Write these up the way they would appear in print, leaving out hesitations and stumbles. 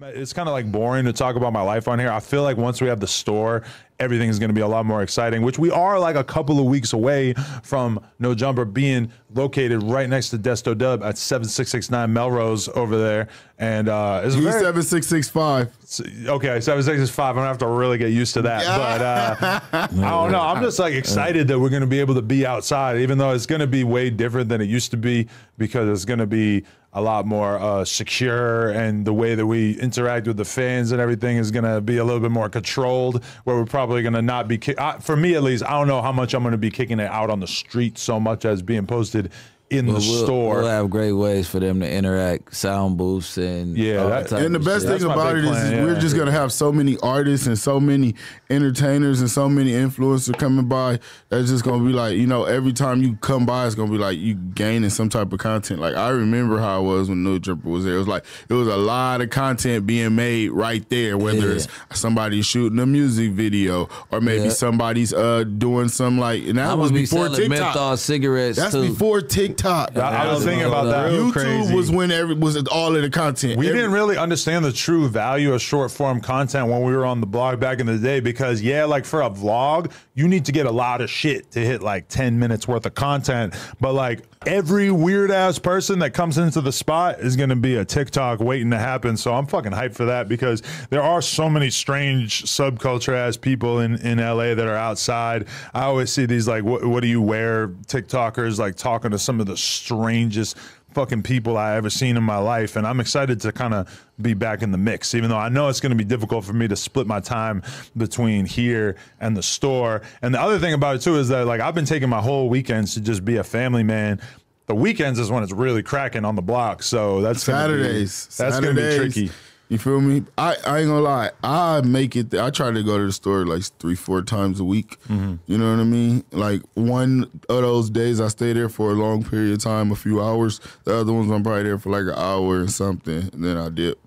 It's kind of like boring to talk about my life on here. I feel like once we have the store, everything is going to be a lot more exciting, which we are like a couple of weeks away from No Jumper being located right next to Desto Dub at 7669 Melrose over there. And it's He's 7665. Okay, 7665. I'm going to have to really get used to that. But I don't know. I'm just like excited that we're going to be able to be outside, even though it's going to be way different than it used to be because it's going to be a lot more secure, and the way that we interact with the fans and everything is going to be a little bit more controlled, where we're probably going to not be, for me at least, I don't know how much I'm going to be kicking it out on the street so much as being posted in the store. We'll have great ways for them to interact, sound booths, and and the best thing about it is we're just gonna have so many artists and so many entertainers and so many influencers coming by. That's just gonna be like, you know, every time you come by, it's gonna be like you gaining some type of content. Like I remember how it was when No Jumper was there. It was like it was a lot of content being made right there, whether it's somebody shooting a music video or maybe somebody's doing some like. And that was before TikTok. Menthol cigarettes. That's before TikTok. I was thinking about that. YouTube crazy. was when was all of the content. We didn't really understand the true value of short form content when we were on the blog back in the day, because like for a vlog, you need to get a lot of shit to hit like 10 minutes worth of content. But like every weird ass person that comes into the spot is going to be a TikTok waiting to happen. So I'm fucking hyped for that, because there are so many strange subculture ass people in LA that are outside. I always see these like, what do you wear TikTokers like talking to some of the strangest fucking people I ever seen in my life, and I'm excited to kind of be back in the mix, even though I know it's going to be difficult for me to split my time between here and the store. And the other thing about it too is that like I've been taking my whole weekends to just be a family man. The weekends is when it's really cracking on the block, so that's Saturdays. That's going to be tricky. You feel me? I ain't gonna lie. I make it. I try to go to the store like 3-4 times a week. You know what I mean? Like one of those days I stay there for a long period of time, a few hours. The other ones I'm probably there for like an hour or something, and then I dip.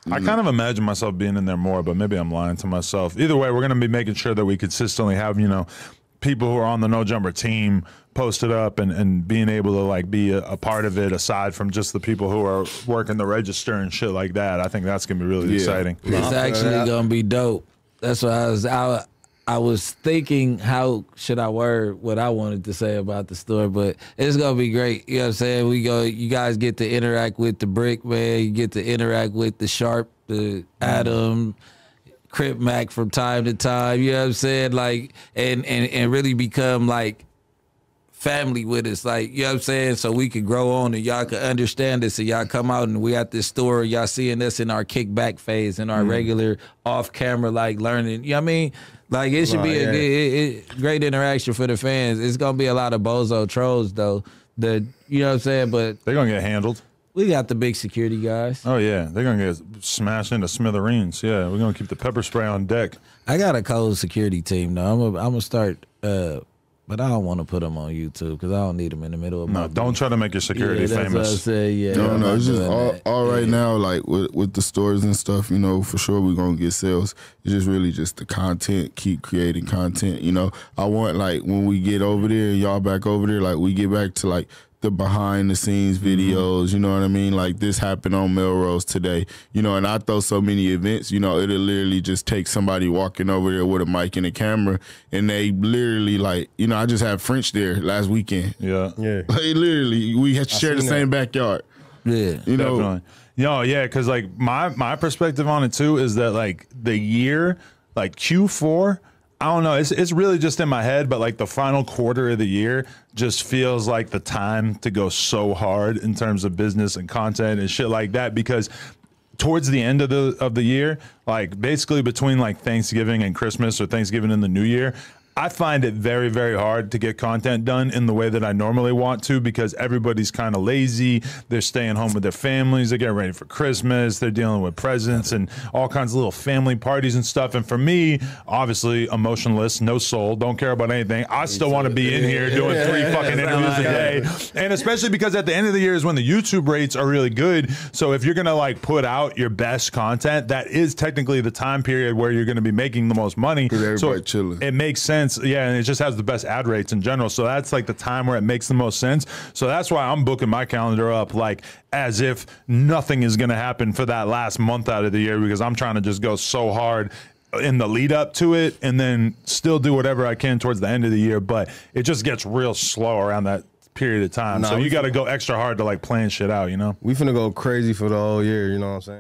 I kind of imagine myself being in there more, but maybe I'm lying to myself. Either way, we're gonna be making sure that we consistently have, you know, people who are on the No Jumper team posted up and being able to like be a part of it, aside from just the people who are working the register and shit like that. I think that's gonna be really exciting. It's actually gonna be dope. That's what I was thinking, how should I word what I wanted to say about the store, but it's gonna be great. You know what I'm saying? You guys get to interact with the Brick Man, you get to interact with the Sharp, the Adam, Crip Mac from time to time, you know what I'm saying? Like, and really become like family with us, like, you know what I'm saying? So we could grow on and y'all could understand us, and y'all come out and we at this store, y'all seeing us in our kickback phase, in our regular off camera, like learning, you know what I mean? Like it should be a great interaction for the fans. It's gonna be a lot of bozo trolls though. You know what I'm saying? But they're gonna get handled. We got the big security guys. Oh yeah, they're gonna get smashed into smithereens. Yeah, we're gonna keep the pepper spray on deck. I got a cold security team though. I'm gonna start, but I don't want to put them on YouTube because I don't need them in the middle of my. No, don't try to make your security famous. What I say, no, it's just all right now. Like with the stores and stuff, you know, for sure we're gonna get sales. It's just really just the content. Keep creating content. You know, I want like when we get over there, y'all back over there, like we get back to like the behind the scenes videos, you know what I mean? Like this happened on Melrose today, you know, and I throw so many events, you know, it'll literally just take somebody walking over there with a mic and a camera, and they literally like, you know, I just had French there last weekend. Yeah. Like literally, we had to share the same backyard. Yeah. You know? Definitely. Yeah, because like my perspective on it too is that like the year, like Q4, I don't know. It's really just in my head, but like the final quarter of the year just feels like the time to go so hard in terms of business and content and shit like that, because towards the end of the year, like basically between like Thanksgiving and Christmas, or Thanksgiving and the New Year, I find it very, very hard to get content done in the way that I normally want to, because everybody's kind of lazy. They're staying home with their families. They're getting ready for Christmas. They're dealing with presents and all kinds of little family parties and stuff. And for me, obviously, emotionless, no soul, don't care about anything. I still want to be in here doing 3 fucking interviews a day. And especially because at the end of the year is when the YouTube rates are really good. So if you're going to like put out your best content, that is technically the time period where you're going to be making the most money. So chilling. It makes sense and it just has the best ad rates in general. So that's like the time where it makes the most sense. So that's why I'm booking my calendar up like as if nothing is going to happen for that last month out of the year, because I'm trying to just go so hard in the lead up to it and then still do whatever I can towards the end of the year. But it just gets real slow around that period of time. So you got to go extra hard to like plan shit out, you know? We finna go crazy for the whole year, you know what I'm saying?